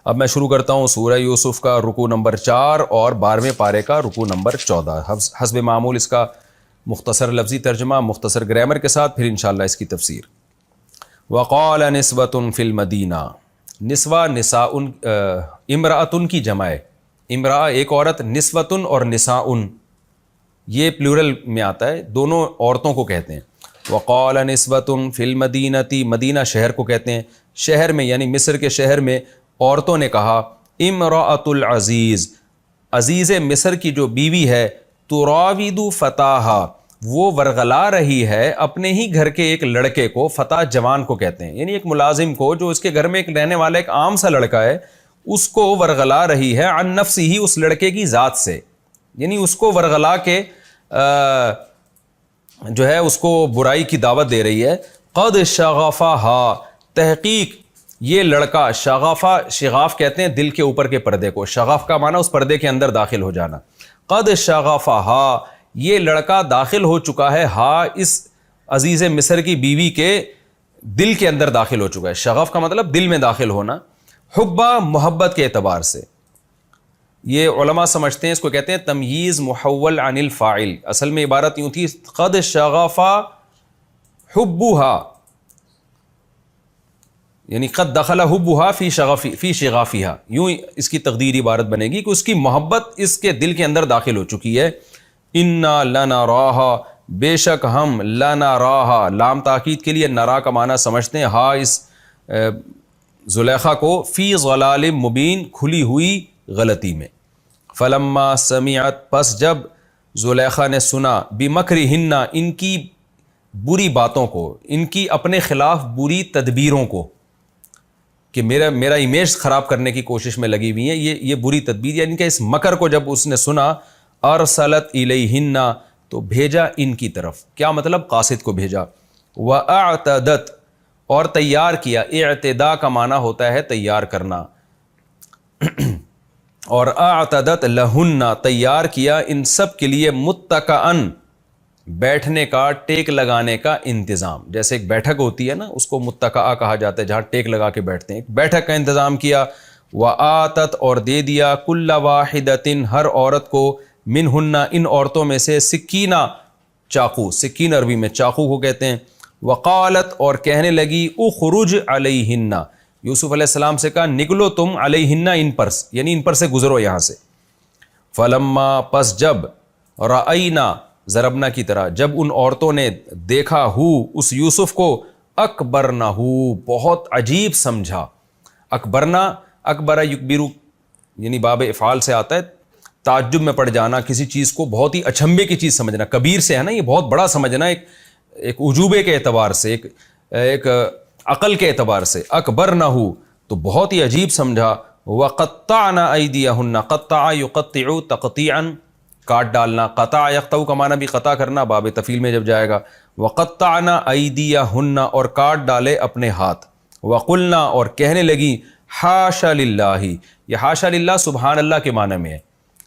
اب میں شروع کرتا ہوں سورہ یوسف کا رکوع نمبر 4 اور 12ویں پارے کا رکوع نمبر 14. حسب معمول اس کا مختصر لفظی ترجمہ مختصر گرامر کے ساتھ، پھر انشاءاللہ اس کی تفسیر. وقال نسوة فی المدینہ. نسوہ نساء، امرأتن کی جمع ہے. امرأہ ایک عورت، نسوتن اور نساء یہ پلورل میں آتا ہے، دونوں عورتوں کو کہتے ہیں. وقال نسوة فی المدینۃ، مدینہ شہر کو کہتے ہیں. شہر میں یعنی مصر کے شہر میں عورتوں نے کہا امرأۃ العزیز، عزیز مصر کی جو بیوی ہے، تراود فتاہا، وہ ورغلا رہی ہے اپنے ہی گھر کے ایک لڑکے کو. فتح جوان کو کہتے ہیں، یعنی ایک ملازم کو جو اس کے گھر میں ایک رہنے والا ایک عام سا لڑکا ہے، اس کو ورغلا رہی ہے عن نفسہ، اس لڑکے کی ذات سے، یعنی اس کو ورغلا کے جو ہے اس کو برائی کی دعوت دے رہی ہے. قد شغفہا، تحقیق یہ لڑکا، شغفہ شغاف کہتے ہیں دل کے اوپر کے پردے کو، شغف کا معنی اس پردے کے اندر داخل ہو جانا. قد شغفہا، یہ لڑکا داخل ہو چکا ہے، ہاں اس عزیز مصر کی بیوی کے دل کے اندر داخل ہو چکا ہے. شغف کا مطلب دل میں داخل ہونا، حبا محبت کے اعتبار سے. یہ علماء سمجھتے ہیں اس کو کہتے ہیں تمییز محول عن الفاعل. اصل میں عبارت یوں تھی قد شغفا حبها، یعنی قد دخل حبها فی شغافها، یوں اس کی تقدیر عبارت بنے گی کہ اس کی محبت اس کے دل کے اندر داخل ہو چکی ہے. انا لنراہا، بے شک ہم، لنراہا لام تاکید کے لیے، نرا کا معنی سمجھتے ہیں ہاں اس زلیخا کو، فی ضلال مبین، کھلی ہوئی غلطی میں. فلما سمعت، پس جب زلیخا نے سنا، بمکرہن، ان کی بری باتوں کو، ان کی اپنے خلاف بری تدبیروں کو، کہ میرا امیج خراب کرنے کی کوشش میں لگی ہوئی ہے، یہ بری تدبیر، یعنی کہ اس مکر کو جب اس نے سنا، ارسلت الیہن، تو بھیجا ان کی طرف. کیا مطلب؟ قاصد کو بھیجا. واعتدت، اور تیار کیا. اعتداء کا معنی ہوتا ہے تیار کرنا، اور اعتدت لہن، تیار کیا ان سب کے لیے، متکئن، بیٹھنے کا، ٹیک لگانے کا انتظام. جیسے ایک بیٹھک ہوتی ہے نا، اس کو متکئہ کہا جاتا ہے، جہاں ٹیک لگا کے بیٹھتے ہیں. ایک بیٹھک کا انتظام کیا. وآتت، اور دے دیا، کل واحدۃ، ہر عورت کو، منہن، ان عورتوں میں سے، سکینہ، چاقو. سکین عربی میں چاقو کو کہتے ہیں. وقالت، اور کہنے لگی، اخرج علیہن، یوسف علیہ السلام سے کہا نکلو تم، علیہن، ان پر، یعنی ان پر سے گزرو یہاں سے. فلما، پس جب، رأینا، ضربنا کی طرح، جب ان عورتوں نے دیکھا، اس یوسف کو، اکبرنہ، بہت عجیب سمجھا. اکبرنا، اکبر یکبرو، یعنی باب افعال سے آتا ہے تعجب میں پڑ جانا، کسی چیز کو بہت ہی اچنبے کی چیز سمجھنا. کبیر سے ہے نا، یہ بہت بڑا سمجھنا، ایک عجوبے کے اعتبار سے، ایک عقل کے اعتبار سے. اکبرنہ، تو بہت ہی عجیب سمجھا. وقطعنا ایدیہن، قطع یقطع تقطیعا، کاٹ ڈالنا. قطع یقطع کا معنی بھی قطع کرنا، باب تفعیل میں جب جائے گا. وقطعنا ایدیہن، اور کاٹ ڈالے اپنے ہاتھ. وقلنا، اور کہنے لگی، حاشا للہ، یہ حاشا للہ سبحان اللہ کے معنی میں ہے.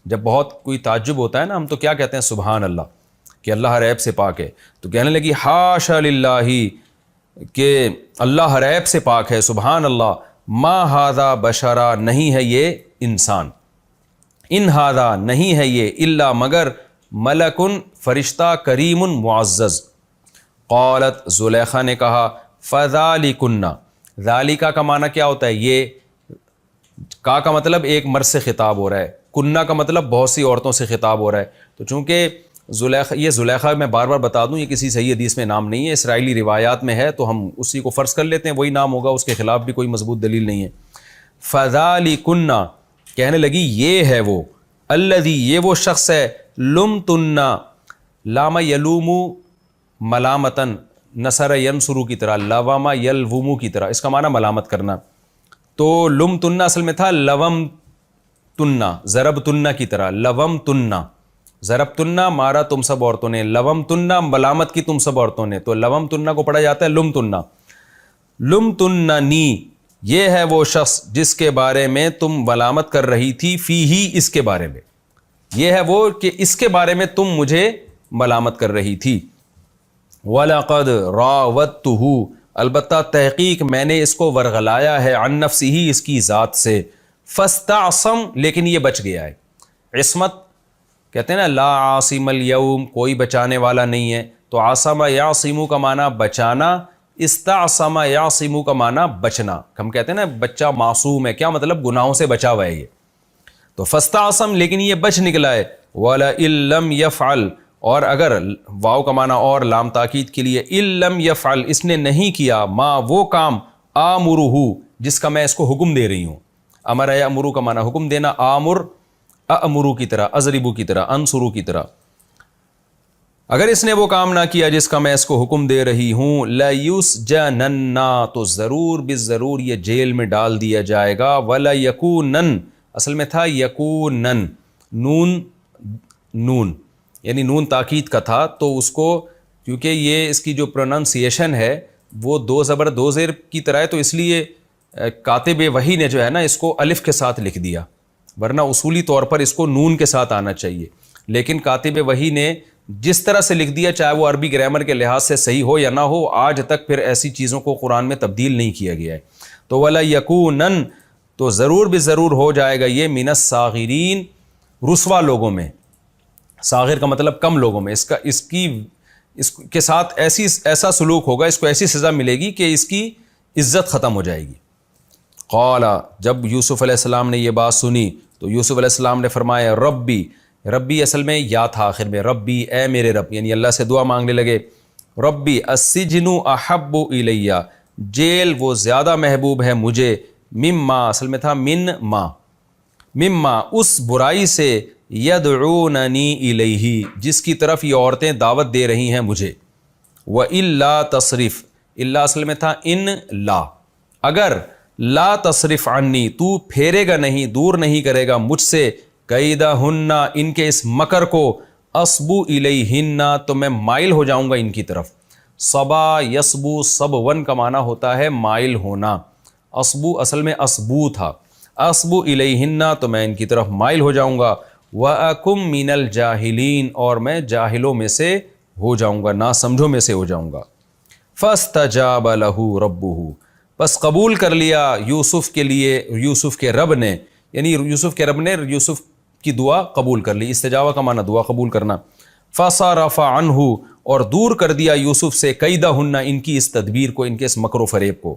جب بہت کوئی تعجب ہوتا ہے نا، ہم تو کیا کہتے ہیں؟ سبحان اللہ، کہ اللہ ہر عیب سے پاک ہے. تو کہنے لگی حاشا للہ، کہ اللہ ہر عیب سے پاک ہے، سبحان اللہ. ما ھذا بشرا، نہیں ہے یہ انسان. ان ھذا، نہیں ہے یہ، الا مگر، ملکن، فرشتہ، کریم، معزز. قالت، زلیخا نے کہا، فذالکن، ذالکا کا معنی کیا ہوتا ہے؟ یہ کا مطلب ایک مرد سے خطاب ہو رہا ہے، کنہ کا مطلب بہت سی عورتوں سے خطاب ہو رہا ہے. تو چونکہ زلیخا میں بار بار بتا دوں، یہ کسی صحیح حدیث میں نام نہیں ہے، اسرائیلی روایات میں ہے، تو ہم اسی کو فرض کر لیتے ہیں وہی نام ہوگا، اس کے خلاف بھی کوئی مضبوط دلیل نہیں ہے. فذالکن، کہنے لگی یہ ہے وہ، الذی، یہ وہ شخص ہے، لمتن، لام یلوم ملامتن، نصر ینصرو کی طرح، لوام یلوم کی طرح، اس کا معنی ملامت کرنا. تو لمتن اصل میں تھا لوم تنہ، ضرب تنہ کی طرح، لوم تنہ، ضرب تنہ مارا تم سب عورتوں نے، لوم تنہ ملامت کی تم سب عورتوں نے. تو لوم تنہ کو پڑھا جاتا ہے لم تنہ. لم تننی، یہ ہے وہ شخص جس کے بارے میں تم ملامت کر رہی تھی، فی ہی، اس کے بارے میں، یہ ہے وہ کہ اس کے بارے میں تم مجھے ملامت کر رہی تھی. وَلَقَدْ رَاوَدتُّهُ، البتہ تحقیق میں نے اس کو ورغلایا ہے، عن نفسہ، اس کی ذات سے. فاستعصم لیکن یہ بچ گیا ہے. عصمت کہتے ہیں نا لا عاصم الیوم کوئی بچانے والا نہیں ہے, تو عاصم یعصم کا معنی بچانا, استعصم یعصم کا معنی بچنا. ہم کہتے ہیں نا بچہ معصوم ہے, کیا مطلب گناہوں سے بچا ہوا ہے یہ. تو فاستعصم لیکن یہ بچ نکلا ہے. وَلَئِن لَّمْ يَفْعَلْ اور اگر واو کا معنی اور لام تاکید کے لیے, اِن لَّمْ يَفْعَلْ اس نے نہیں کیا, ما وہ کام, آمرہ جس کا میں اس کو حکم دے رہی ہوں. امر یامر کا معنی حکم دینا, آمر امرو کی طرح, اضربو کی طرح, انصرو کی طرح. اگر اس نے وہ کام نہ کیا جس کا میں اس کو حکم دے رہی ہوں, لَيُسْجَنَنَّ تو ضرور بالضرور یہ جیل میں ڈال دیا جائے گا. وَلَيَكُونَنَّ اصل میں تھا یکونن, نون یعنی نون تاکید کا تھا, تو اس کو کیونکہ یہ اس کی جو پروننسیشن ہے وہ دو زبر دو زیر کی طرح ہے, تو اس لیے کاتب وحی نے جو ہے نا اس کو الف کے ساتھ لکھ دیا, ورنہ اصولی طور پر اس کو نون کے ساتھ آنا چاہیے. لیکن کاتب وحی نے جس طرح سے لکھ دیا, چاہے وہ عربی گرامر کے لحاظ سے صحیح ہو یا نہ ہو, آج تک پھر ایسی چیزوں کو قرآن میں تبدیل نہیں کیا گیا ہے. تو وَلَيَكُونَنَّ تو ضرور بھی ضرور ہو جائے گا یہ, من الصاغرین رسوا لوگوں میں. صاغر کا مطلب کم لوگوں میں. اس کے ساتھ ایسا سلوک ہوگا, اس کو ایسی سزا ملے گی کہ اس کی عزت ختم ہو جائے گی. قال جب یوسف علیہ السلام نے یہ بات سنی تو یوسف علیہ السلام نے فرمایا ربی, ربی اصل میں یا تھا آخر میں, ربی اے میرے رب, یعنی اللہ سے دعا مانگنے لگے. ربی السجن احب الیہ جیل وہ زیادہ محبوب ہے مجھے, مما اصل میں تھا من ما, مما اس برائی سے, یدعوننی الیہ جس کی طرف یہ عورتیں دعوت دے رہی ہیں مجھے. وَإِلَّا تصرف اللہ اصل میں تھا ان لا, اگر لا تصرف عنی تو پھیرے گا نہیں, دور نہیں کرے گا مجھ سے, کیدہن ان کے اس مکر کو, اصبو الیہن تو میں مائل ہو جاؤں گا ان کی طرف. صبا یصبو صبون کا معنی ہوتا ہے مائل ہونا, اصبو اصل میں اصبو تھا, اصبو الیہن تو میں ان کی طرف مائل ہو جاؤں گا. وَأَكُمْ مِنَ الْجَاهِلِينَ اور میں جاہلوں میں سے ہو جاؤں گا, نا سمجھوں میں سے ہو جاؤں گا. فَاسْتَجَابَ لَهُ رَبُّهُ بس قبول کر لیا یوسف کے لیے یوسف کے رب نے, یعنی یوسف کے رب نے یوسف کی دعا قبول کر لی. استجابہ کا معنی دعا قبول کرنا. فَصَرَفَ عَنْهُ اور دور کر دیا یوسف سے, کیدہن ان کی اس تدبیر کو, ان کے اس مکر و فریب کو,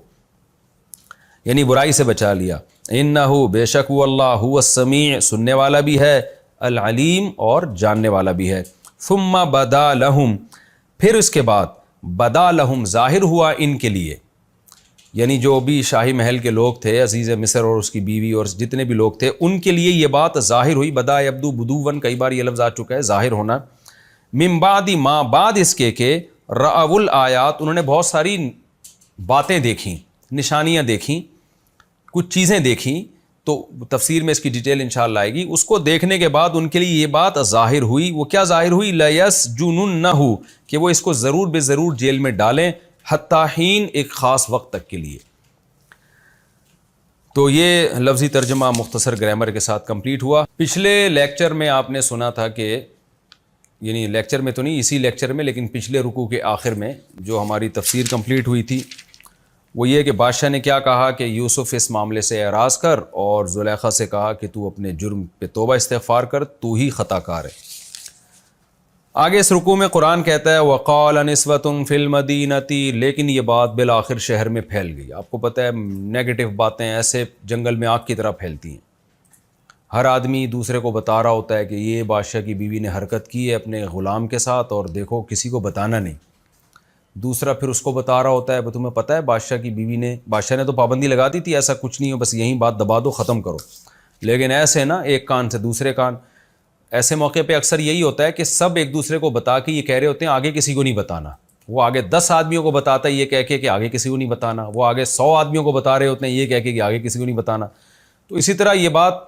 یعنی برائی سے بچا لیا. انہ بے شک وہ اللہ, هو السمیع سننے والا بھی ہے, العلیم اور جاننے والا بھی ہے. ثم بدا لہم پھر اس کے بعد, بدا لہم ظاہر ہوا ان کے لیے, یعنی جو بھی شاہی محل کے لوگ تھے, عزیز مصر اور اس کی بیوی اور جتنے بھی لوگ تھے, ان کے لیے یہ بات ظاہر ہوئی. بدا یبدو بدون کئی بار یہ لفظ آ چکا ہے, ظاہر ہونا. من بعد ما بعد اس کے کہ رأوا الآیات انہوں نے بہت ساری باتیں دیکھیں, نشانیاں دیکھیں, کچھ چیزیں دیکھیں, تو تفسیر میں اس کی ڈیٹیل انشاءاللہ آئے گی. اس کو دیکھنے کے بعد ان کے لیے یہ بات ظاہر ہوئی. وہ کیا ظاہر ہوئی؟ لَيَسْجُنُنَّهُ کہ وہ اس کو ضرور بے ضرور جیل میں ڈالیں, حتیٰ حین ایک خاص وقت تک کے لیے. تو یہ لفظی ترجمہ مختصر گرامر کے ساتھ کمپلیٹ ہوا. پچھلے لیکچر میں آپ نے سنا تھا کہ, یعنی لیکچر میں تو نہیں, اسی لیکچر میں, لیکن پچھلے رکوع کے آخر میں جو ہماری تفسیر کمپلیٹ ہوئی تھی وہ یہ کہ بادشاہ نے کیا کہا کہ یوسف اس معاملے سے اعراض کر, اور زلیخا سے کہا کہ تو اپنے جرم پہ توبہ استغفار کر, تو ہی خطا کار ہے. آگے اس رکوع میں قرآن کہتا ہے وَقَالَ نِسْوَةٌ فِي الْمَدِينَةِ لیکن یہ بات بالآخر شہر میں پھیل گئی. آپ کو پتہ ہے نیگیٹو باتیں ایسے جنگل میں آگ کی طرح پھیلتی ہیں. ہر آدمی دوسرے کو بتا رہا ہوتا ہے کہ یہ بادشاہ کی بیوی نے حرکت کی ہے اپنے غلام کے ساتھ, اور دیکھو کسی کو بتانا نہیں. دوسرا پھر اس کو بتا رہا ہوتا ہے تمہیں پتہ ہے بادشاہ کی بیوی نے, بادشاہ نے تو پابندی لگا دی تھی ایسا کچھ نہیں ہو, بس یہیں بات دبا دو, ختم کرو. لیکن ایسے نا ایک کان سے دوسرے کان, ایسے موقع پہ اکثر یہی ہوتا ہے کہ سب ایک دوسرے کو بتا کے یہ کہہ رہے ہوتے ہیں آگے کسی کو نہیں بتانا. وہ آگے 10 آدمیوں کو بتاتا ہے یہ کہہ کے کہ آگے کسی کو نہیں بتانا, وہ آگے 100 آدمیوں کو بتا رہے ہوتے ہیں یہ کہہ کے کہ آگے کسی کو نہیں بتانا. تو اسی طرح یہ بات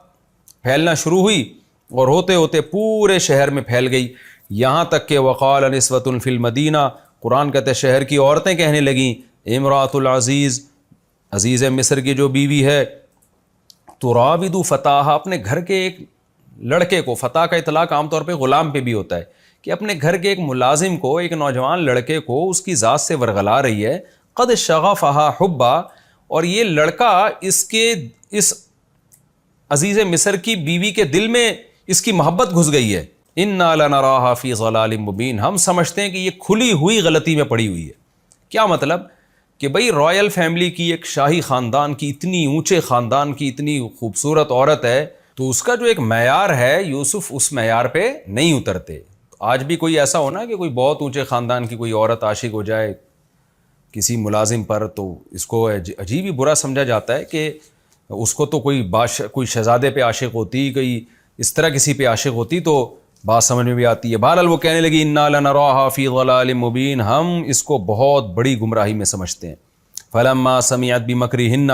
پھیلنا شروع ہوئی اور ہوتے ہوتے پورے شہر میں پھیل گئی, یہاں تک کہ وقال نسوة فی المدینہ, قرآن کہتے ہیں شہر کی عورتیں کہنے لگیں, امراۃ العزیز عزیز مصر کی جو بیوی ہے, تراود فتاہا اپنے گھر کے ایک لڑکے کو, فتح کا اطلاق عام طور پہ غلام پہ بھی ہوتا ہے, کہ اپنے گھر کے ایک ملازم کو, ایک نوجوان لڑکے کو اس کی ذات سے ورغلا رہی ہے. قد شغفہا حبا اور یہ لڑکا اس عزیز مصر کی بیوی کے دل میں اس کی محبت گھس گئی ہے. انا لنراھا فی ضلال مبین، ہم سمجھتے ہیں کہ یہ کھلی ہوئی غلطی میں پڑی ہوئی ہے. کیا مطلب کہ بھئی رائل فیملی کی، ایک شاہی خاندان کی، اتنی اونچے خاندان کی اتنی خوبصورت عورت ہے، تو اس کا جو ایک معیار ہے یوسف اس معیار پہ نہیں اترتے. آج بھی کوئی ایسا ہونا کہ کوئی بہت اونچے خاندان کی کوئی عورت عاشق ہو جائے کسی ملازم پر، تو اس کو عجیب ہی برا سمجھا جاتا ہے کہ اس کو تو کوئی شہزادے پہ عاشق ہوتی، کوئی اس طرح کسی پہ عاشق ہوتی تو بات سمجھ میں بھی آتی ہے. بہرحال وہ کہنے لگی انا لنراھا فی ضلال مبین، ہم اس کو بہت بڑی گمراہی میں سمجھتے ہیں. فلما سمعت بمکرہن،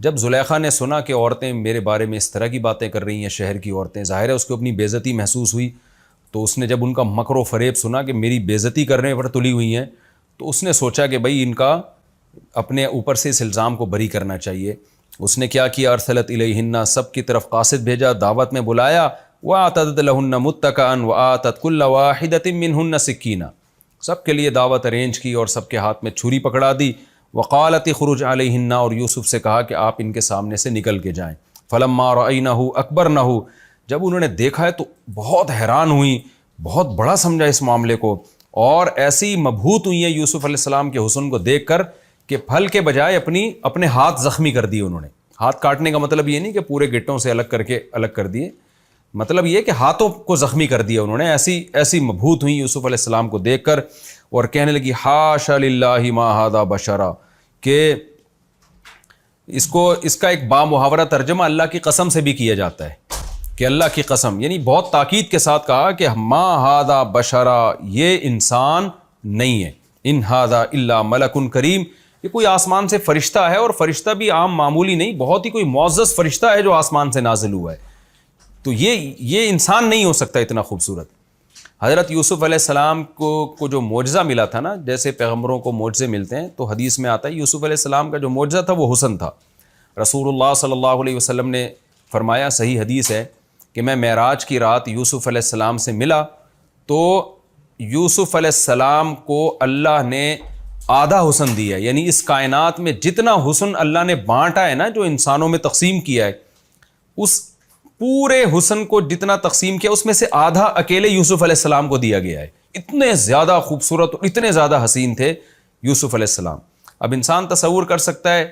جب زلیخا نے سنا کہ عورتیں میرے بارے میں اس طرح کی باتیں کر رہی ہیں، شہر کی عورتیں، ظاہر ہے اس کو اپنی بے عزتی محسوس ہوئی. تو اس نے جب ان کا مکر و فریب سنا کہ میری بے عزتی کرنے پر تلی ہوئی ہیں، تو اس نے سوچا کہ بھئی ان کا اپنے اوپر سے اس الزام کو بری کرنا چاہیے. اس نے کیا کیا، ارسلت الیہن، سب کی طرف قاصد بھیجا، دعوت میں بلایا. وَأَعْتَدَتْ لَهُنَّ مُتَّكَأً وَآتَتْ كُلَّ وَاحِدَةٍ مِّنْهُنَّ سِكِّينًا، سب کے لیے دعوت ارینج کی اور سب کے ہاتھ میں چھری پکڑا دی. وقالت اخرج علیہن، اور یوسف سے کہا کہ آپ ان کے سامنے سے نکل کے جائیں. فلما رأینہ اکبرنہ، جب انہوں نے دیکھا ہے تو بہت حیران ہوئیں، بہت بڑا سمجھا اس معاملے کو، اور ایسی مبہوت ہوئی ہیں یوسف علیہ السلام کے حسن کو دیکھ کر کہ پھل کے بجائے اپنے ہاتھ زخمی کر دیے. انہوں نے ہاتھ کاٹنے کا مطلب یہ نہیں کہ پورے گٹوں سے الگ کر دیے، مطلب یہ کہ ہاتھوں کو زخمی کر دیا انہوں نے. ایسی مبہوت ہوئی یوسف علیہ السلام کو دیکھ کر، اور کہنے لگی حاشا للہ ما ھذا بشرا، کہ اس کا ایک بامحاورہ ترجمہ اللہ کی قسم سے بھی کیا جاتا ہے کہ اللہ کی قسم، یعنی بہت تاکید کے ساتھ کہا کہ ما ھذا بشرا، یہ انسان نہیں ہے. ان ھذا الا ملک کریم، یہ کوئی آسمان سے فرشتہ ہے، اور فرشتہ بھی عام معمولی نہیں، بہت ہی کوئی معزز فرشتہ ہے جو آسمان سے نازل ہوا ہے. تو یہ انسان نہیں ہو سکتا اتنا خوبصورت. حضرت یوسف علیہ السلام کو جو معجزہ ملا تھا نا، جیسے پیغمبروں کو معجزے ملتے ہیں، تو حدیث میں آتا ہے یوسف علیہ السلام کا جو معجزہ تھا وہ حسن تھا. رسول اللہ صلی اللہ علیہ وسلم نے فرمایا، صحیح حدیث ہے، کہ میں معراج کی رات یوسف علیہ السلام سے ملا تو یوسف علیہ السلام کو اللہ نے آدھا حسن دیا ہے. یعنی اس کائنات میں جتنا حسن اللہ نے بانٹا ہے نا، جو انسانوں میں تقسیم کیا ہے، اس پورے حسن کو جتنا تقسیم کیا اس میں سے آدھا اکیلے یوسف علیہ السلام کو دیا گیا ہے. اتنے زیادہ خوبصورت اور اتنے زیادہ حسین تھے یوسف علیہ السلام. اب انسان تصور کر سکتا ہے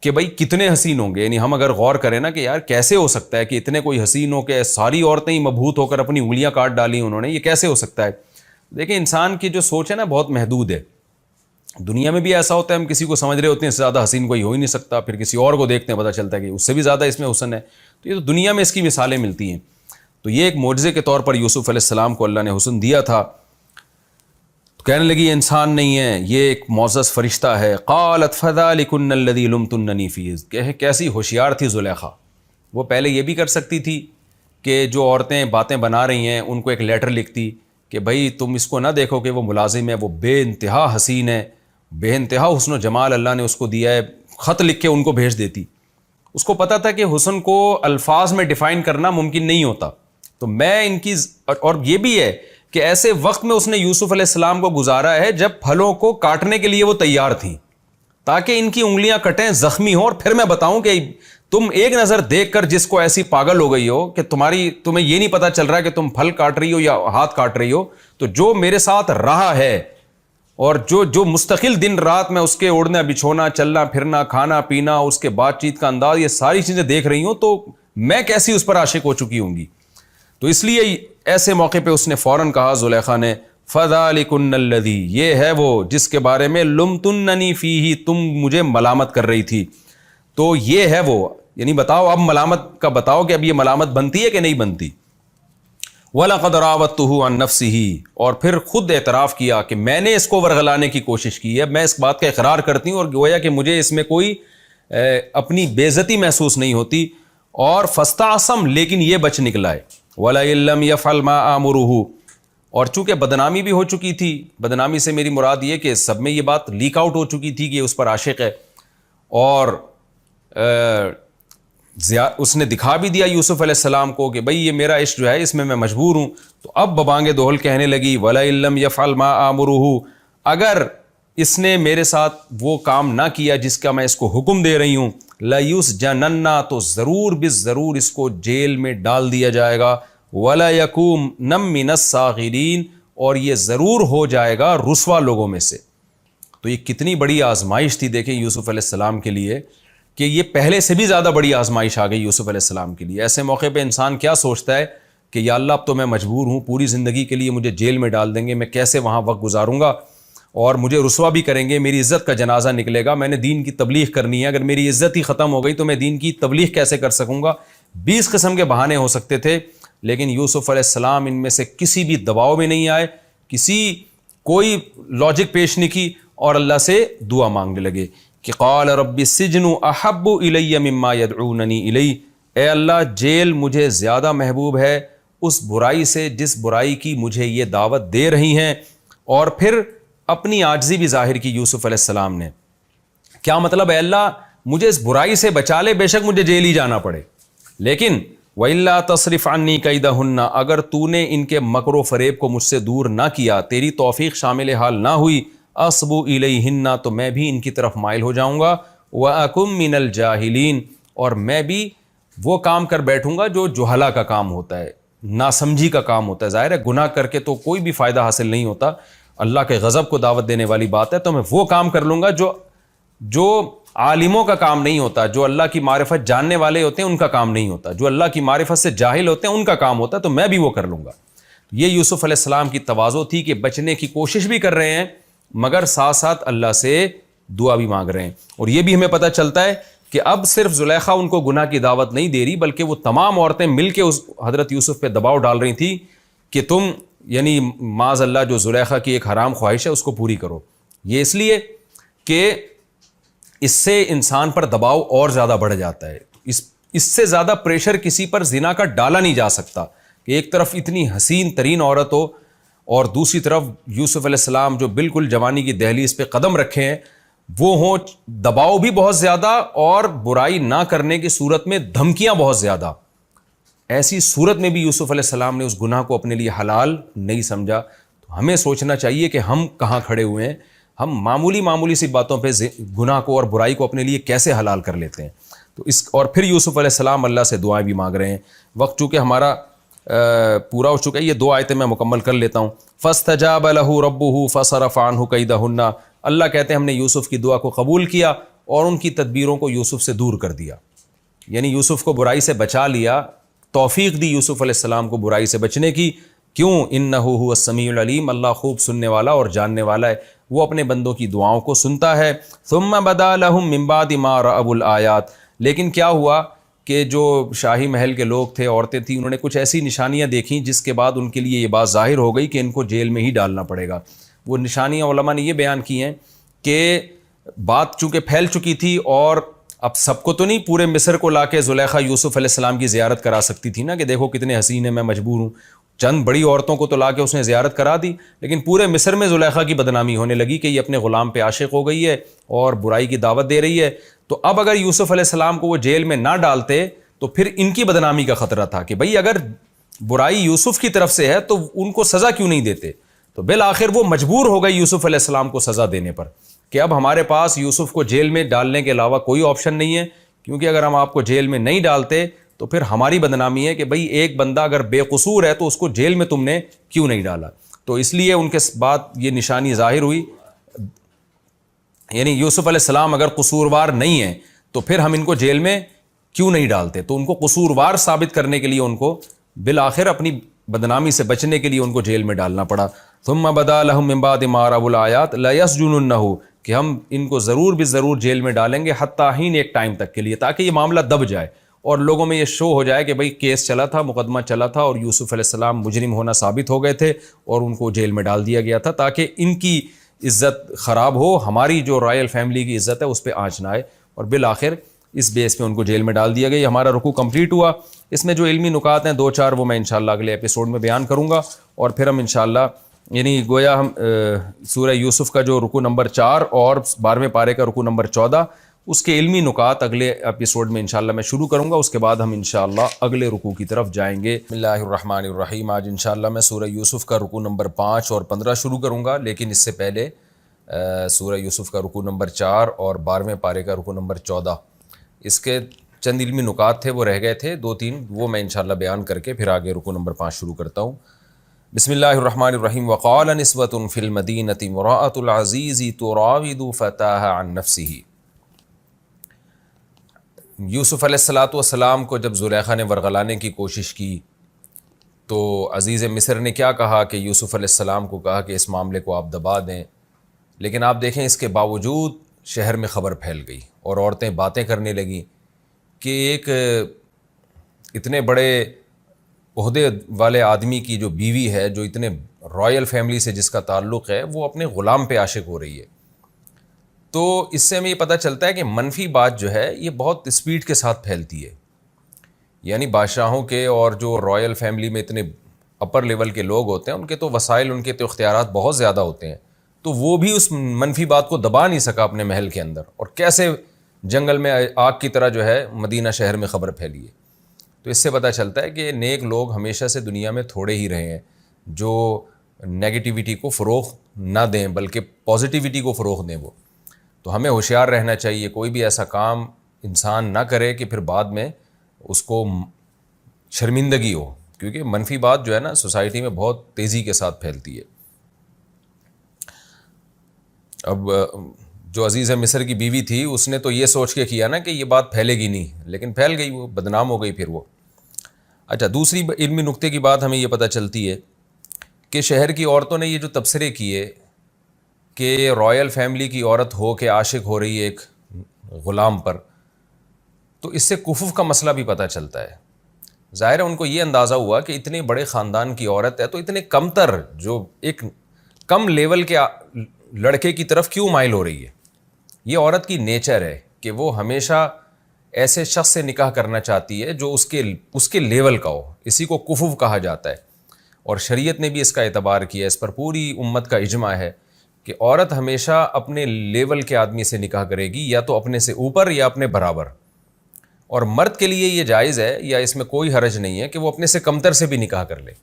کہ بھئی کتنے حسین ہوں گے. یعنی ہم اگر غور کریں نا کہ یار کیسے ہو سکتا ہے کہ اتنے کوئی حسین ہو کہ ساری عورتیں ہی مبہوت ہو کر اپنی انگلیاں کاٹ ڈالی انہوں نے، یہ کیسے ہو سکتا ہے. دیکھیں انسان کی جو سوچ ہے نا بہت محدود ہے. دنیا میں بھی ایسا ہوتا ہے، ہم کسی کو سمجھ رہے ہوتے ہیں اس سے زیادہ حسین کوئی ہو ہی نہیں سکتا، پھر کسی اور کو دیکھتے ہیں پتہ چلتا ہے کہ اس سے بھی زیادہ اس میں حسن ہے. تو یہ تو دنیا میں اس کی مثالیں ملتی ہیں. تو یہ ایک معجزے کے طور پر یوسف علیہ السلام کو اللہ نے حسن دیا تھا. تو کہنے لگی یہ انسان نہیں ہے، یہ ایک معزز فرشتہ ہے. قالت فذلکن الذی لمتننی فیہ، کیسی ہوشیار تھی زلیخا. وہ پہلے یہ بھی کر سکتی تھی کہ جو عورتیں باتیں بنا رہی ہیں ان کو ایک لیٹر لکھتی کہ بھائی تم اس کو نہ دیکھو کہ وہ ملازم ہے، وہ بے انتہا حسین ہے، بے انتہا حسن و جمال اللہ نے اس کو دیا ہے. خط لکھ کے ان کو بھیج دیتی. اس کو پتہ تھا کہ حسن کو الفاظ میں ڈیفائن کرنا ممکن نہیں ہوتا. تو میں ان کی، اور یہ بھی ہے کہ ایسے وقت میں اس نے یوسف علیہ السلام کو گزارا ہے جب پھلوں کو کاٹنے کے لیے وہ تیار تھیں، تاکہ ان کی انگلیاں کٹیں، زخمی ہوں، اور پھر میں بتاؤں کہ تم ایک نظر دیکھ کر جس کو ایسی پاگل ہو گئی ہو کہ تمہیں یہ نہیں پتا چل رہا کہ تم پھل کاٹ رہی ہو یا ہاتھ کاٹ رہی ہو، تو جو میرے ساتھ رہا ہے اور جو مستقل دن رات میں اس کے اوڑھنا بچھونا، چلنا پھرنا، کھانا پینا، اس کے بات چیت کا انداز، یہ ساری چیزیں دیکھ رہی ہوں، تو میں کیسی اس پر عاشق ہو چکی ہوں گی. تو اس لیے ایسے موقع پہ اس نے فوراً کہا زلیخا نے، فذلکن الذی، یہ ہے وہ جس کے بارے میں لمتننی فیہ، تم مجھے ملامت کر رہی تھی. تو یہ ہے وہ، یعنی بتاؤ اب ملامت کا بتاؤ کہ اب یہ ملامت بنتی ہے کہ نہیں بنتی. وَلَقَدْ رَاوَدتُّهُ عَن نَفْسِهِ، اور پھر خود اعتراف کیا کہ میں نے اس کو ورغلانے کی کوشش کی ہے، میں اس بات کا اقرار کرتی ہوں، اور گویا کہ مجھے اس میں کوئی اپنی بے عزتی محسوس نہیں ہوتی. اور فَاسْتَعْصَمَ، لیکن یہ بچ نکلا ہے. وَلَئِن لَّمْ يَفْعَلْ مَا آمُرُهُ، اور چونکہ بدنامی بھی ہو چکی تھی، بدنامی سے میری مراد یہ کہ سب میں یہ بات لیک آؤٹ ہو چکی تھی کہ اس پر عاشق ہے، اور اس نے دکھا بھی دیا یوسف علیہ السلام کو کہ بھئی یہ میرا عشق جو ہے اس میں مجبور ہوں. تو اب ببانگ دوہل کہنے لگی، وَلَئِن لَّمْ يَفْعَلْ مَا آمُرُهُ، اگر اس نے میرے ساتھ وہ کام نہ کیا جس کا میں اس کو حکم دے رہی ہوں، لَيُسْجَنَنَّ تو ضرور بالضرور اس کو جیل میں ڈال دیا جائے گا، وَلَيَكُونَ مِنَ الصَّاغِرِينَ اور یہ ضرور ہو جائے گا رسوا لوگوں میں سے۔ تو یہ کتنی بڑی آزمائش تھی دیکھیں یوسف علیہ السلام کے لیے، کہ یہ پہلے سے بھی زیادہ بڑی آزمائش آ گئی یوسف علیہ السلام کے لیے۔ ایسے موقع پہ انسان کیا سوچتا ہے کہ یا اللہ اب تو میں مجبور ہوں، پوری زندگی کے لیے مجھے جیل میں ڈال دیں گے، میں کیسے وہاں وقت گزاروں گا، اور مجھے رسوا بھی کریں گے، میری عزت کا جنازہ نکلے گا، میں نے دین کی تبلیغ کرنی ہے، اگر میری عزت ہی ختم ہو گئی تو میں دین کی تبلیغ کیسے کر سکوں گا۔ 20 قسم کے بہانے ہو سکتے تھے، لیکن یوسف علیہ السلام ان میں سے کسی بھی دباؤ میں نہیں آئے، کوئی لاجک پیش نہیں کی، اور اللہ سے دعا مانگنے لگے کہ قال رب السجن احب الی مما یدعوننی الی، اے اللہ جیل مجھے زیادہ محبوب ہے اس برائی سے جس برائی کی مجھے یہ دعوت دے رہی ہیں۔ اور پھر اپنی عاجزی بھی ظاہر کی یوسف علیہ السلام نے، کیا مطلب، اے اللہ مجھے اس برائی سے بچا لے، بے شک مجھے جیل ہی جانا پڑے، لیکن وَإِلَّا تَصْرِفْ عَنِّي كَيْدَهُنَّ اگر تو نے ان کے مکر و فریب کو مجھ سے دور نہ کیا، تیری توفیق شامل حال نہ ہوئی، أَصْبُ إِلَيْهِنَّ تو میں بھی ان کی طرف مائل ہو جاؤں گا، وَأَكُمْ مِنَ الْجَاهِلِينَ اور میں بھی وہ کام کر بیٹھوں گا جو جہلا کا کام ہوتا ہے، ناسمجھی کا کام ہوتا ہے۔ ظاہر ہے گناہ کر کے تو کوئی بھی فائدہ حاصل نہیں ہوتا، اللہ کے غضب کو دعوت دینے والی بات ہے، تو میں وہ کام کر لوں گا جو عالموں کا کام نہیں ہوتا، جو اللہ کی معرفت جاننے والے ہوتے ہیں ان کا کام نہیں ہوتا، جو اللہ کی معرفت سے جاہل ہوتے ہیں ان کا کام ہوتا ہے، تو میں بھی وہ کر لوں گا۔ یہ یوسف علیہ السلام کی تواضع تھی کہ بچنے کی کوشش بھی کر رہے ہیں مگر ساتھ ساتھ اللہ سے دعا بھی مانگ رہے ہیں۔ اور یہ بھی ہمیں پتہ چلتا ہے کہ اب صرف زلیخا ان کو گناہ کی دعوت نہیں دے رہی، بلکہ وہ تمام عورتیں مل کے اس حضرت یوسف پہ دباؤ ڈال رہی تھی کہ تم یعنی معاذ اللہ جو زلیخا کی ایک حرام خواہش ہے اس کو پوری کرو۔ یہ اس لیے کہ اس سے انسان پر دباؤ اور زیادہ بڑھ جاتا ہے، اس سے زیادہ پریشر کسی پر زنا کا ڈالا نہیں جا سکتا کہ ایک طرف اتنی حسین ترین عورت ہو اور دوسری طرف یوسف علیہ السلام جو بالکل جوانی کی دہلیز پہ قدم رکھے ہیں وہ ہوں، دباؤ بھی بہت زیادہ اور برائی نہ کرنے کی صورت میں دھمکیاں بہت زیادہ۔ ایسی صورت میں بھی یوسف علیہ السلام نے اس گناہ کو اپنے لیے حلال نہیں سمجھا۔ تو ہمیں سوچنا چاہیے کہ ہم کہاں کھڑے ہوئے ہیں، ہم معمولی سی باتوں پہ گناہ کو اور برائی کو اپنے لیے کیسے حلال کر لیتے ہیں۔ تو اور پھر یوسف علیہ السلام اللہ سے دعائیں بھی مانگ رہے ہیں۔ وقت چونکہ ہمارا پورا ہو چکا ہے، یہ 2 آیتیں میں مکمل کر لیتا ہوں۔ فَاسْتَجَابَ لَهُ رَبُّهُ فَصَرَفَ عَنْهُ كَيْدَهُنَّ اللہ کہتے ہیں ہم نے یوسف کی دعا کو قبول کیا اور ان کی تدبیروں کو یوسف سے دور کر دیا، یعنی یوسف کو برائی سے بچا لیا، توفیق دی یوسف علیہ السلام کو برائی سے بچنے کی۔ کیوں؟ اِنَّهُ هُوَ السَّمِيعُ الْعَلِيمُ اللہ خوب سننے والا اور جاننے والا ہے، وہ اپنے بندوں کی دعاؤں کو سنتا ہے۔ ثُمَّ بَدَا لَهُم مِّن بَعْدِ مَا رَأَوُا الْآيَاتِ لیکن کیا ہوا کہ جو شاہی محل کے لوگ تھے، عورتیں تھیں، انہوں نے کچھ ایسی نشانیاں دیکھیں جس کے بعد ان کے لیے یہ بات ظاہر ہو گئی کہ ان کو جیل میں ہی ڈالنا پڑے گا۔ وہ نشانیاں علماء نے یہ بیان کی ہیں کہ بات چونکہ پھیل چکی تھی اور اب سب کو تو نہیں پورے مصر کو لا کے زلیخا یوسف علیہ السلام کی زیارت کرا سکتی تھی نا کہ دیکھو کتنے حسین ہیں، میں مجبور ہوں۔ چند بڑی عورتوں کو تو لا کے اس نے زیارت کرا دی، لیکن پورے مصر میں زلیخا کی بدنامی ہونے لگی کہ یہ اپنے غلام پہ عاشق ہو گئی ہے اور برائی کی دعوت دے رہی ہے۔ تو اب اگر یوسف علیہ السلام کو وہ جیل میں نہ ڈالتے تو پھر ان کی بدنامی کا خطرہ تھا کہ بھئی اگر برائی یوسف کی طرف سے ہے تو ان کو سزا کیوں نہیں دیتے۔ تو بالآخر وہ مجبور ہو گئے یوسف علیہ السلام کو سزا دینے پر کہ اب ہمارے پاس یوسف کو جیل میں ڈالنے کے علاوہ کوئی آپشن نہیں ہے، کیونکہ اگر ہم آپ کو جیل میں نہیں ڈالتے تو پھر ہماری بدنامی ہے کہ بھئی ایک بندہ اگر بے قصور ہے تو اس کو جیل میں تم نے کیوں نہیں ڈالا۔ تو اس لیے ان کے بعد یہ نشانی ظاہر ہوئی، یعنی یوسف علیہ السلام اگر قصوروار نہیں ہیں تو پھر ہم ان کو جیل میں کیوں نہیں ڈالتے۔ تو ان کو قصوروار ثابت کرنے کے لیے ان کو بالآخر اپنی بدنامی سے بچنے کے لیے ان کو جیل میں ڈالنا پڑا۔ ثم بدا لهم من بعد ما رأوا الآيات ليسجننه کہ ہم ان کو ضرور بھی ضرور جیل میں ڈالیں گے حتی حین، ایک ٹائم تک کے لیے، تاکہ یہ معاملہ دب جائے اور لوگوں میں یہ شو ہو جائے کہ بھئی کیس چلا تھا، مقدمہ چلا تھا اور یوسف علیہ السلام مجرم ہونا ثابت ہو گئے تھے اور ان کو جیل میں ڈال دیا گیا تھا، تاکہ ان کی عزت خراب ہو، ہماری جو رائل فیملی کی عزت ہے اس پہ آنچ نہ آئے۔ اور بالآخر اس بیس پہ ان کو جیل میں ڈال دیا گیا۔ یہ ہمارا رکوع کمپلیٹ ہوا۔ اس میں جو علمی نکات ہیں 2-4 وہ میں انشاءاللہ اگلے ایپیسوڈ میں بیان کروں گا، اور پھر ہم انشاءاللہ یعنی گویا ہم سورہ یوسف کا جو رکوع نمبر 4 اور 12ویں پارے کا رکوع نمبر 14 اس کے علمی نکات اگلے ایپیسوڈ میں انشاءاللہ میں شروع کروں گا، اس کے بعد ہم انشاءاللہ اگلے رکوع کی طرف جائیں گے۔ بسم اللہ الرحمن الرحیم۔ آج انشاءاللہ میں سورہ یوسف کا رکوع نمبر 5 اور 15 شروع کروں گا، لیکن اس سے پہلے سورہ یوسف کا رکوع نمبر 4 اور 12ویں پارے کا رکوع نمبر 14 اس کے چند علمی نکات تھے وہ رہ گئے تھے 2-3، وہ میں انشاءاللہ بیان کر کے پھر آگے رکو نمبر 5 شروع کرتا ہوں۔ بسم اللہ الرحمن الرحیم۔ وقال نسوة فی المدینۃ امرأۃ العزیز تراود فتاها عن نفسہ۔ یوسف علیہ السلام کو جب زلیخا نے ورغلانے کی کوشش کی تو عزیز مصر نے کیا کہا کہ یوسف علیہ السلام کو کہا کہ اس معاملے کو آپ دبا دیں، لیکن آپ دیکھیں اس کے باوجود شہر میں خبر پھیل گئی اور عورتیں باتیں کرنے لگیں کہ ایک اتنے بڑے عہدے والے آدمی کی جو بیوی ہے، جو اتنے رائل فیملی سے جس کا تعلق ہے، وہ اپنے غلام پہ عاشق ہو رہی ہے۔ تو اس سے ہمیں یہ پتہ چلتا ہے کہ منفی بات جو ہے یہ بہت اسپیڈ کے ساتھ پھیلتی ہے، یعنی بادشاہوں کے اور جو رائل فیملی میں اتنے اپر لیول کے لوگ ہوتے ہیں ان کے تو وسائل، ان کے تو اختیارات بہت زیادہ ہوتے ہیں، تو وہ بھی اس منفی بات کو دبا نہیں سکا اپنے محل کے اندر، اور کیسے جنگل میں آگ کی طرح جو ہے مدینہ شہر میں خبر پھیلی ہے۔ تو اس سے پتہ چلتا ہے کہ نیک لوگ ہمیشہ سے دنیا میں تھوڑے ہی رہے ہیں جو نیگیٹیوٹی کو فروغ نہ دیں بلکہ پازیٹیوٹی کو فروغ دیں۔ وہ تو ہمیں ہوشیار رہنا چاہیے، کوئی بھی ایسا کام انسان نہ کرے کہ پھر بعد میں اس کو شرمندگی ہو، کیونکہ منفی بات جو ہے نا سوسائٹی میں بہت تیزی کے ساتھ پھیلتی ہے۔ اب جو عزیز مصر کی بیوی تھی اس نے تو یہ سوچ کے کیا نا کہ یہ بات پھیلے گی نہیں، لیکن پھیل گئی، وہ بدنام ہو گئی پھر وہ۔ اچھا، دوسری علمی نقطے کی بات ہمیں یہ پتہ چلتی ہے کہ شہر کی عورتوں نے یہ جو تبصرے کیے کہ رائل فیملی کی عورت ہو کے عاشق ہو رہی ہے ایک غلام پر، تو اس سے کفف کا مسئلہ بھی پتہ چلتا ہے۔ ظاہر ہے ان کو یہ اندازہ ہوا کہ اتنے بڑے خاندان کی عورت ہے تو اتنے کم تر، جو ایک کم لیول کے لڑکے کی طرف کیوں مائل ہو رہی ہے۔ یہ عورت کی نیچر ہے کہ وہ ہمیشہ ایسے شخص سے نکاح کرنا چاہتی ہے جو اس کے لیول کا ہو، اسی کو کفف کہا جاتا ہے، اور شریعت نے بھی اس کا اعتبار کیا، اس پر پوری امت کا اجماع ہے کہ عورت ہمیشہ اپنے لیول کے آدمی سے نکاح کرے گی، یا تو اپنے سے اوپر یا اپنے برابر، اور مرد کے لیے یہ جائز ہے یا اس میں کوئی حرج نہیں ہے کہ وہ اپنے سے کمتر سے بھی نکاح کر لے۔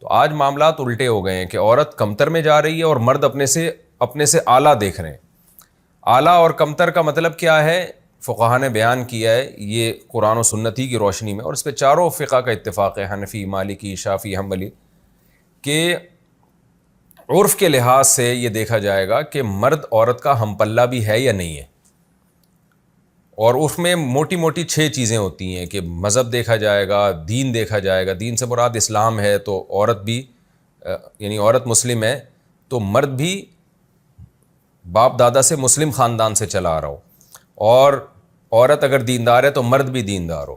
تو آج معاملات الٹے ہو گئے ہیں کہ عورت کمتر میں جا رہی ہے اور مرد اپنے سے اعلیٰ دیکھ رہے ہیں۔ اعلیٰ اور کمتر کا مطلب کیا ہے؟ فقہاء نے بیان کیا ہے یہ قرآن و سنتی کی روشنی میں، اور اس پہ چاروں فقہ کا اتفاق ہے، حنفی، مالکی، شافعی، حنبلی، کہ عرف کے لحاظ سے یہ دیکھا جائے گا کہ مرد عورت کا ہم پلہ بھی ہے یا نہیں ہے، اور عرف میں موٹی موٹی 6 چیزیں ہوتی ہیں کہ مذہب دیکھا جائے گا، دین دیکھا جائے گا، دین سے مراد اسلام ہے تو عورت بھی یعنی عورت مسلم ہے تو مرد بھی باپ دادا سے مسلم خاندان سے چلا آ رہا ہو، اور عورت اگر دیندار ہے تو مرد بھی دیندار ہو،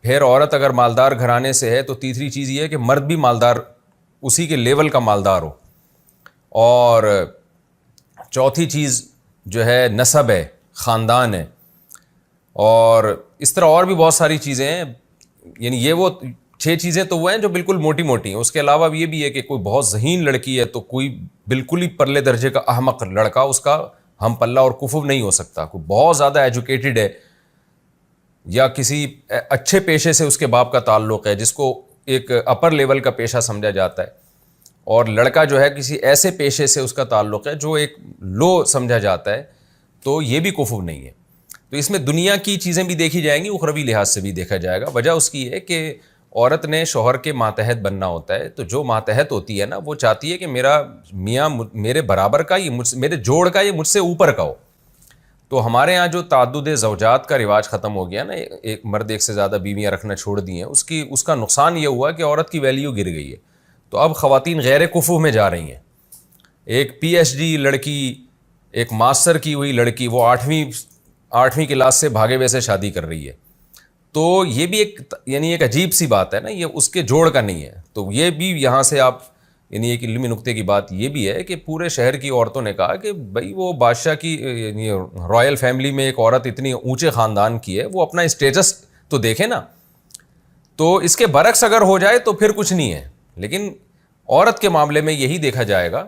پھر عورت اگر مالدار گھرانے سے ہے تو تیسری چیز یہ ہے کہ مرد بھی مالدار، اسی کے لیول کا مالدار ہو، اور چوتھی چیز جو ہے نسب ہے، خاندان ہے، اور اس طرح اور بھی بہت ساری چیزیں ہیں، یعنی یہ وہ 6 چیزیں تو وہ ہیں جو بالکل موٹی موٹی ہیں۔ اس کے علاوہ یہ بھی ہے کہ کوئی بہت ذہین لڑکی ہے تو کوئی بالکل ہی پرلے درجے کا احمق لڑکا اس کا ہم پلہ اور کفو نہیں ہو سکتا۔ کوئی بہت زیادہ ایجوکیٹڈ ہے یا کسی اچھے پیشے سے اس کے باپ کا تعلق ہے جس کو ایک اپر لیول کا پیشہ سمجھا جاتا ہے، اور لڑکا جو ہے کسی ایسے پیشے سے اس کا تعلق ہے جو ایک لو سمجھا جاتا ہے، تو یہ بھی کفو نہیں ہے۔ تو اس میں دنیا کی چیزیں بھی دیکھی جائیں گی، اخروی لحاظ سے بھی دیکھا جائے گا۔ وجہ اس کی ہے کہ عورت نے شوہر کے ماتحت بننا ہوتا ہے، تو جو ماتحت ہوتی ہے نا وہ چاہتی ہے کہ میرا میاں میرے برابر کا، یہ میرے جوڑ کا، یہ مجھ سے اوپر کا ہو۔ تو ہمارے ہاں جو تعدد زوجات کا رواج ختم ہو گیا نا، ایک مرد ایک سے زیادہ بیویاں رکھنا چھوڑ دی ہیں، اس کا نقصان یہ ہوا کہ عورت کی ویلیو گر گئی ہے۔ تو اب خواتین غیر کفو میں جا رہی ہیں۔ ایک پی ایچ ڈی لڑکی، ایک ماسٹر کی ہوئی لڑکی، وہ 8ویں کلاس سے بھاگے ویسے شادی کر رہی ہے، تو یہ بھی ایک عجیب سی بات ہے نا، یہ اس کے جوڑ کا نہیں ہے۔ تو یہ بھی یہاں سے آپ یعنی ایک علمی نقطے کی بات یہ بھی ہے کہ پورے شہر کی عورتوں نے کہا کہ بھائی وہ بادشاہ کی یعنی رائل فیملی میں ایک عورت اتنی اونچے خاندان کی ہے، وہ اپنا اسٹیٹس تو دیکھے نا۔ تو اس کے برعکس اگر ہو جائے تو پھر کچھ نہیں ہے، لیکن عورت کے معاملے میں یہی دیکھا جائے گا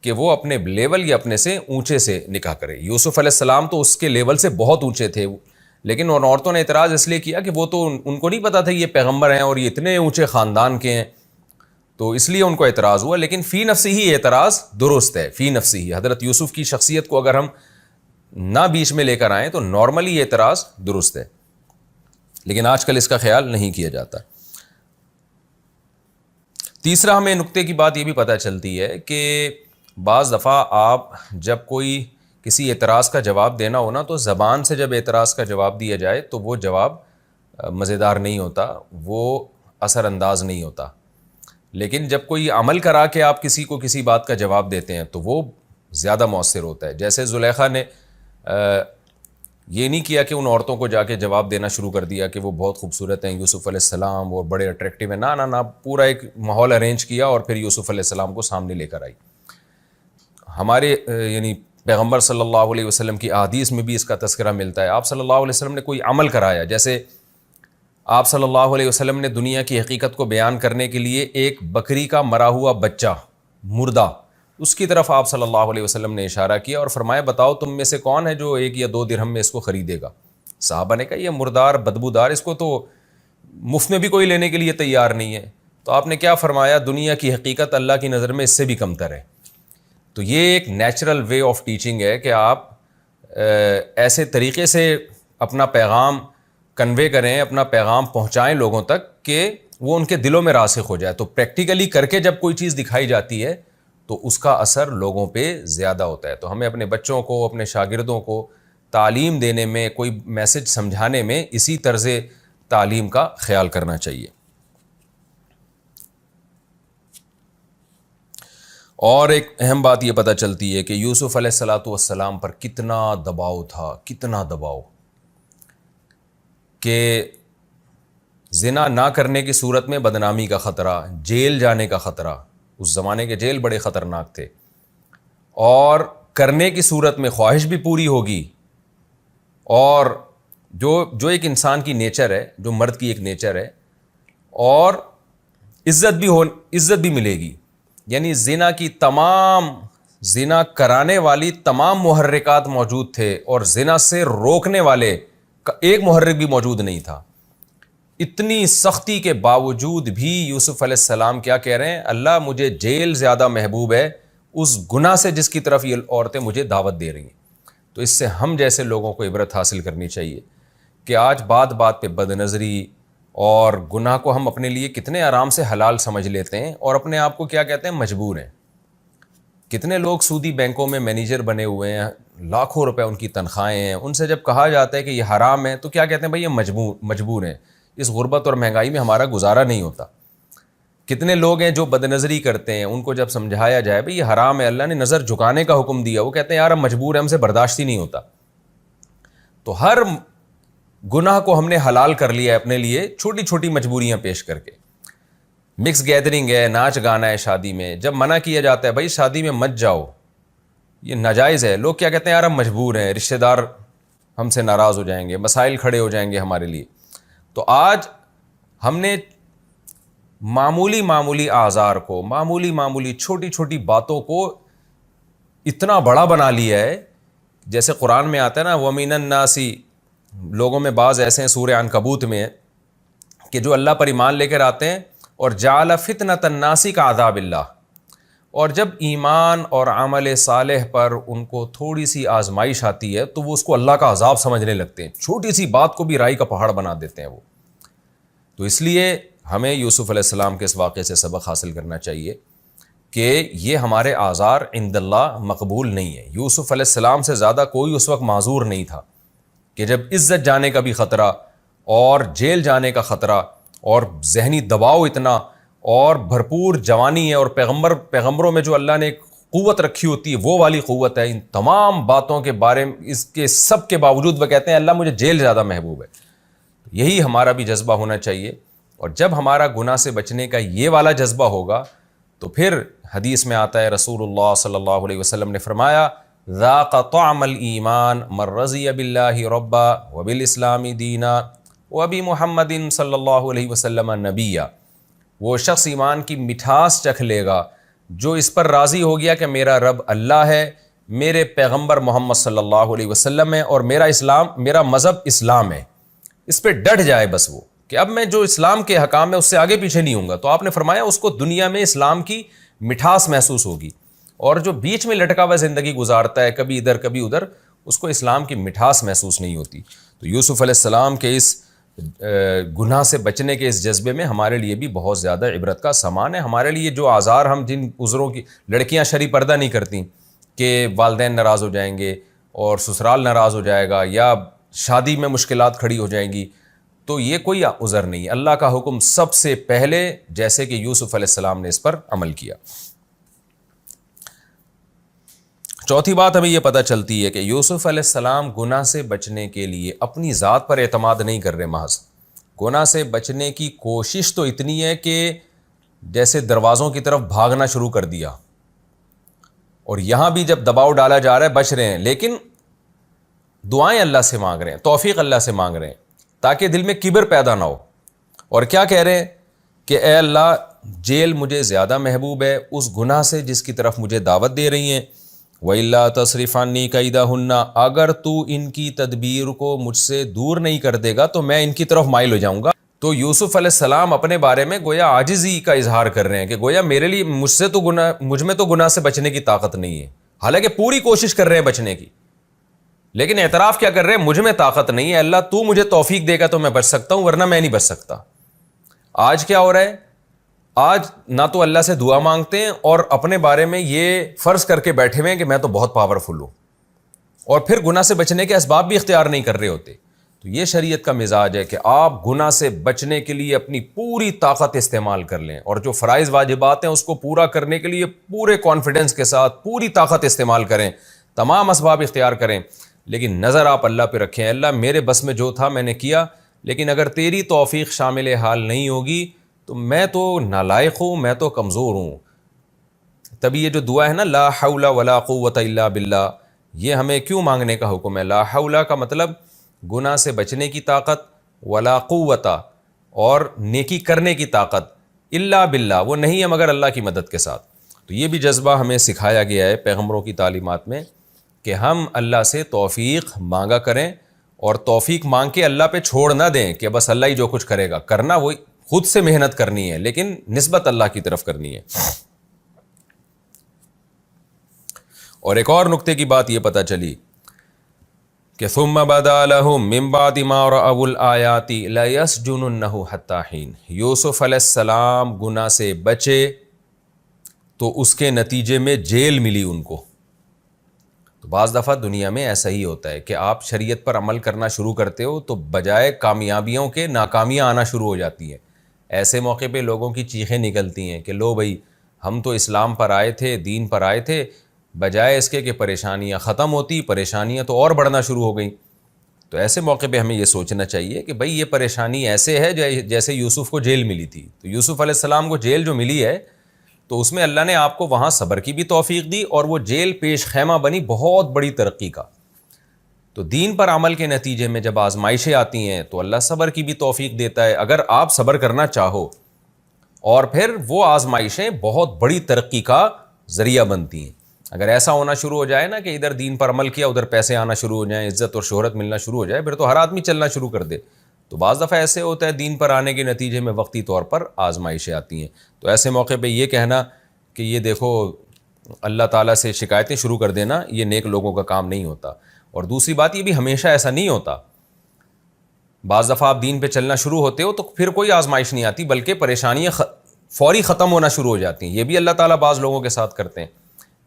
کہ وہ اپنے لیول یا اپنے سے اونچے سے نکاح کرے۔ یوسف علیہ السلام تو اس کے لیول سے بہت اونچے تھے، لیکن ان عورتوں نے اعتراض اس لیے کیا کہ وہ تو ان کو نہیں پتا تھا یہ پیغمبر ہیں اور یہ اتنے اونچے خاندان کے ہیں، تو اس لیے ان کو اعتراض ہوا۔ لیکن فی نفسی ہی اعتراض درست ہے، فی نفسی ہی حضرت یوسف کی شخصیت کو اگر ہم نہ بیچ میں لے کر آئیں تو نارملی یہ اعتراض درست ہے۔ لیکن آج کل اس کا خیال نہیں کیا جاتا۔ تیسرا ہمیں نقطے کی بات یہ بھی پتہ چلتی ہے کہ بعض دفعہ آپ جب کوئی کسی اعتراض کا جواب دینا ہو نا، تو زبان سے جب اعتراض کا جواب دیا جائے تو وہ جواب مزیدار نہیں ہوتا، وہ اثر انداز نہیں ہوتا۔ لیکن جب کوئی عمل کرا کے آپ کسی کو کسی بات کا جواب دیتے ہیں تو وہ زیادہ مؤثر ہوتا ہے۔ جیسے زلیخا نے یہ نہیں کیا کہ ان عورتوں کو جا کے جواب دینا شروع کر دیا کہ وہ بہت خوبصورت ہیں یوسف علیہ السلام، وہ بڑے اٹریکٹیو ہیں، نہ پورا ایک ماحول ارینج کیا اور پھر یوسف علیہ السلام کو سامنے لے کر آئی۔ ہمارے یعنی پیغمبر صلی اللہ علیہ وسلم کی احادیث میں بھی اس کا تذکرہ ملتا ہے۔ آپ صلی اللہ علیہ وسلم نے کوئی عمل کرایا، جیسے آپ صلی اللہ علیہ وسلم نے دنیا کی حقیقت کو بیان کرنے کے لیے ایک بکری کا مرا ہوا بچہ مردہ، اس کی طرف آپ صلی اللہ علیہ وسلم نے اشارہ کیا اور فرمایا بتاؤ تم میں سے کون ہے جو 1 یا 2 درہم میں اس کو خریدے گا؟ صحابہ نے کہا یہ مردار بدبودار، اس کو تو مفت میں بھی کوئی لینے کے لیے تیار نہیں ہے۔ تو آپ نے کیا فرمایا؟ دنیا کی حقیقت اللہ کی نظر میں اس سے بھی کمتر ہے۔ تو یہ ایک نیچرل وے آف ٹیچنگ ہے کہ آپ ایسے طریقے سے اپنا پیغام کنوے کریں، اپنا پیغام پہنچائیں لوگوں تک کہ وہ ان کے دلوں میں راسخ ہو جائے۔ تو پریکٹیکلی کر کے جب کوئی چیز دکھائی جاتی ہے تو اس کا اثر لوگوں پہ زیادہ ہوتا ہے۔ تو ہمیں اپنے بچوں کو، اپنے شاگردوں کو تعلیم دینے میں، کوئی میسج سمجھانے میں اسی طرز تعلیم کا خیال کرنا چاہیے۔ اور ایک اہم بات یہ پتہ چلتی ہے کہ یوسف علیہ السلام پر کتنا دباؤ تھا، کتنا دباؤ، کہ زنا نہ کرنے کی صورت میں بدنامی کا خطرہ، جیل جانے کا خطرہ، اس زمانے کے جیل بڑے خطرناک تھے، اور کرنے کی صورت میں خواہش بھی پوری ہوگی، اور جو ایک انسان کی نیچر ہے، جو مرد کی ایک نیچر ہے، اور عزت بھی ملے گی۔ یعنی زنا کرانے والی تمام محرکات موجود تھے اور زنا سے روکنے والے کا ایک محرک بھی موجود نہیں تھا۔ اتنی سختی کے باوجود بھی یوسف علیہ السلام کیا کہہ رہے ہیں؟ اللہ مجھے جیل زیادہ محبوب ہے اس گناہ سے جس کی طرف یہ عورتیں مجھے دعوت دے رہی ہیں۔ تو اس سے ہم جیسے لوگوں کو عبرت حاصل کرنی چاہیے کہ آج بات بات پہ بد نظری اور گناہ کو ہم اپنے لیے کتنے آرام سے حلال سمجھ لیتے ہیں اور اپنے آپ کو کیا کہتے ہیں؟ مجبور ہیں۔ کتنے لوگ سودی بینکوں میں مینیجر بنے ہوئے ہیں، لاکھوں روپے ان کی تنخواہیں ہیں، ان سے جب کہا جاتا ہے کہ یہ حرام ہے تو کیا کہتے ہیں؟ بھائی یہ مجبور ہیں، اس غربت اور مہنگائی میں ہمارا گزارا نہیں ہوتا۔ کتنے لوگ ہیں جو بد نظری کرتے ہیں، ان کو جب سمجھایا جائے بھئی یہ حرام ہے، اللہ نے نظر جھکانے کا حکم دیا، وہ کہتے ہیں یار ہم مجبور ہیں، ہم سے برداشت ہی نہیں ہوتا۔ تو ہر گناہ کو ہم نے حلال کر لیا ہے اپنے لیے، چھوٹی چھوٹی مجبوریاں پیش کر کے۔ مکس گیدرنگ ہے، ناچ گانا ہے شادی میں، جب منع کیا جاتا ہے بھائی شادی میں مت جاؤ، یہ ناجائز ہے، لوگ کیا کہتے ہیں یار ہم مجبور ہیں، رشتہ دار ہم سے ناراض ہو جائیں گے، مسائل کھڑے ہو جائیں گے ہمارے لیے۔ تو آج ہم نے معمولی آزار کو، معمولی چھوٹی چھوٹی باتوں کو اتنا بڑا بنا لیا ہے، جیسے قرآن میں آتا ہے نا وَمِنَ النَّاسِ، لوگوں میں بعض ایسے ہیں، سورہ عنکبوت میں ہے کہ جو اللہ پر ایمان لے کر آتے ہیں اور جعل فتنۃ الناس کعذاب اللہ، اور جب ایمان اور عمل صالح پر ان کو تھوڑی سی آزمائش آتی ہے تو وہ اس کو اللہ کا عذاب سمجھنے لگتے ہیں، چھوٹی سی بات کو بھی رائی کا پہاڑ بنا دیتے ہیں وہ۔ تو اس لیے ہمیں یوسف علیہ السلام کے اس واقعے سے سبق حاصل کرنا چاہیے کہ یہ ہمارے آزار عند اللہ مقبول نہیں ہے۔ یوسف علیہ السلام سے زیادہ کوئی اس وقت معذور نہیں تھا کہ جب عزت جانے کا بھی خطرہ اور جیل جانے کا خطرہ اور ذہنی دباؤ اتنا اور بھرپور جوانی ہے، اور پیغمبروں میں جو اللہ نے قوت رکھی ہوتی ہے وہ والی قوت ہے، ان تمام باتوں کے بارے میں اس کے سب کے باوجود وہ کہتے ہیں اللہ مجھے جیل زیادہ محبوب ہے۔ یہی ہمارا بھی جذبہ ہونا چاہیے، اور جب ہمارا گناہ سے بچنے کا یہ والا جذبہ ہوگا تو پھر حدیث میں آتا ہے رسول اللہ صلی اللہ علیہ وسلم نے فرمایا ذاق طعم الایمان من رضی باللہ ربا وبالاسلام دینا وبی محمد صلی اللہ علیہ وسلم نبیا، وہ شخص ایمان کی مٹھاس چکھ لے گا جو اس پر راضی ہو گیا کہ میرا رب اللہ ہے، میرے پیغمبر محمد صلی اللہ علیہ وسلم ہے، اور میرا مذہب اسلام ہے، اس پہ ڈٹ جائے بس وہ کہ اب میں جو اسلام کے حکام ہے اس سے آگے پیچھے نہیں ہوں گا۔ تو آپ نے فرمایا اس کو دنیا میں اسلام کی مٹھاس محسوس ہوگی، اور جو بیچ میں لٹکا ہوا زندگی گزارتا ہے کبھی ادھر کبھی ادھر، اس کو اسلام کی مٹھاس محسوس نہیں ہوتی۔ تو یوسف علیہ السلام کے اس گناہ سے بچنے کے اس جذبے میں ہمارے لیے بھی بہت زیادہ عبرت کا سامان ہے. ہمارے لیے جو آزار ہم جن عذروں کی لڑکیاں شرعی پردہ نہیں کرتی کہ والدین ناراض ہو جائیں گے اور سسرال ناراض ہو جائے گا یا شادی میں مشکلات کھڑی ہو جائیں گی, تو یہ کوئی عذر نہیں. اللہ کا حکم سب سے پہلے جیسے کہ یوسف علیہ السلام نے اس پر عمل کیا. چوتھی بات ہمیں یہ پتہ چلتی ہے کہ یوسف علیہ السلام گناہ سے بچنے کے لیے اپنی ذات پر اعتماد نہیں کر رہے, محض گناہ سے بچنے کی کوشش تو اتنی ہے کہ جیسے دروازوں کی طرف بھاگنا شروع کر دیا, اور یہاں بھی جب دباؤ ڈالا جا رہا ہے بچ رہے ہیں, لیکن دعائیں اللہ سے مانگ رہے ہیں, توفیق اللہ سے مانگ رہے ہیں تاکہ دل میں کبر پیدا نہ ہو. اور کیا کہہ رہے ہیں کہ اے اللہ جیل مجھے زیادہ محبوب ہے اس گناہ سے جس کی طرف مجھے دعوت دے رہی ہیں. وَإِلَّا تَصْرِفْ عَنِّي كَيْدَهُنَّ, اگر تو ان کی تدبیر کو مجھ سے دور نہیں کر دے گا تو میں ان کی طرف مائل ہو جاؤں گا. تو یوسف علیہ السلام اپنے بارے میں گویا عاجزی کا اظہار کر رہے ہیں کہ گویا میرے لیے مجھ میں تو گناہ سے بچنے کی طاقت نہیں ہے, حالانکہ پوری کوشش کر رہے ہیں بچنے کی, لیکن اعتراف کیا کر رہے ہیں, مجھ میں طاقت نہیں ہے, اللہ تو مجھے توفیق دے گا تو میں بچ سکتا ہوں ورنہ میں نہیں بچ سکتا. آج کیا ہو رہا ہے, آج نہ تو اللہ سے دعا مانگتے ہیں اور اپنے بارے میں یہ فرض کر کے بیٹھے ہوئے ہیں کہ میں تو بہت پاورفل ہوں, اور پھر گناہ سے بچنے کے اسباب بھی اختیار نہیں کر رہے ہوتے. تو یہ شریعت کا مزاج ہے کہ آپ گناہ سے بچنے کے لیے اپنی پوری طاقت استعمال کر لیں, اور جو فرائض واجبات ہیں اس کو پورا کرنے کے لیے پورے کانفیڈنس کے ساتھ پوری طاقت استعمال کریں, تمام اسباب اختیار کریں, لیکن نظر آپ اللہ پہ رکھیں. اللہ میرے بس میں جو تھا میں نے کیا, لیکن اگر تیری توفیق شامل حال نہیں ہوگی تو میں تو نالائق ہوں, میں تو کمزور ہوں. تبھی یہ جو دعا ہے نا لا حول ولا قوت الا باللہ, یہ ہمیں کیوں مانگنے کا حکم ہے؟ لا حول کا مطلب گناہ سے بچنے کی طاقت, ولا قوت اور نیکی کرنے کی طاقت, الا باللہ وہ نہیں ہے مگر اللہ کی مدد کے ساتھ. تو یہ بھی جذبہ ہمیں سکھایا گیا ہے پیغمبروں کی تعلیمات میں کہ ہم اللہ سے توفیق مانگا کریں, اور توفیق مانگ کے اللہ پہ چھوڑ نہ دیں کہ بس اللہ ہی جو کچھ کرے گا. کرنا وہ خود سے محنت کرنی ہے, لیکن نسبت اللہ کی طرف کرنی ہے. اور ایک اور نقطے کی بات یہ پتہ چلی کہ ثم بدا لهم من بعد ما رأوا الآیات لیسجننه حتی حین. یوسف علیہ السلام گناہ سے بچے تو اس کے نتیجے میں جیل ملی ان کو. تو بعض دفعہ دنیا میں ایسا ہی ہوتا ہے کہ آپ شریعت پر عمل کرنا شروع کرتے ہو تو بجائے کامیابیوں کے ناکامیاں آنا شروع ہو جاتی ہیں. ایسے موقع پہ لوگوں کی چیخیں نکلتی ہیں کہ لو بھائی ہم تو اسلام پر آئے تھے, دین پر آئے تھے, بجائے اس کے کہ پریشانیاں ختم ہوتی پریشانیاں تو اور بڑھنا شروع ہو گئیں. تو ایسے موقع پہ ہمیں یہ سوچنا چاہیے کہ بھائی یہ پریشانی ایسے ہے جیسے یوسف کو جیل ملی تھی. تو یوسف علیہ السلام کو جیل جو ملی ہے تو اس میں اللہ نے آپ کو وہاں صبر کی بھی توفیق دی, اور وہ جیل پیش خیمہ بنی بہت بڑی ترقی کا. تو دین پر عمل کے نتیجے میں جب آزمائشیں آتی ہیں تو اللہ صبر کی بھی توفیق دیتا ہے اگر آپ صبر کرنا چاہو, اور پھر وہ آزمائشیں بہت بڑی ترقی کا ذریعہ بنتی ہیں. اگر ایسا ہونا شروع ہو جائے نا کہ ادھر دین پر عمل کیا ادھر پیسے آنا شروع ہو جائیں, عزت اور شہرت ملنا شروع ہو جائے, پھر تو ہر آدمی چلنا شروع کر دے. تو بعض دفعہ ایسے ہوتا ہے دین پر آنے کے نتیجے میں وقتی طور پر آزمائشیں آتی ہیں. تو ایسے موقع پہ یہ کہنا کہ یہ دیکھو اللہ تعالیٰ سے شکایتیں شروع کر دینا, یہ نیک لوگوں کا کام نہیں ہوتا. اور دوسری بات یہ بھی ہمیشہ ایسا نہیں ہوتا. بعض دفعہ آپ دین پہ چلنا شروع ہوتے ہو تو پھر کوئی آزمائش نہیں آتی بلکہ پریشانیاں فوری ختم ہونا شروع ہو جاتی ہیں. یہ بھی اللہ تعالیٰ بعض لوگوں کے ساتھ کرتے ہیں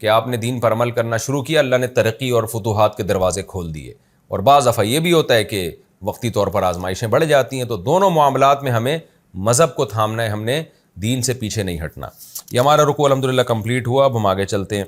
کہ آپ نے دین پر عمل کرنا شروع کیا, اللہ نے ترقی اور فتوحات کے دروازے کھول دیے. اور بعض دفعہ یہ بھی ہوتا ہے کہ وقتی طور پر آزمائشیں بڑھ جاتی ہیں. تو دونوں معاملات میں ہمیں مذہب کو تھامنا ہے, ہم نے دین سے پیچھے نہیں ہٹنا. یہ ہمارا رکوع الحمدللہ کمپلیٹ ہوا. اب ہم آگے چلتے ہیں.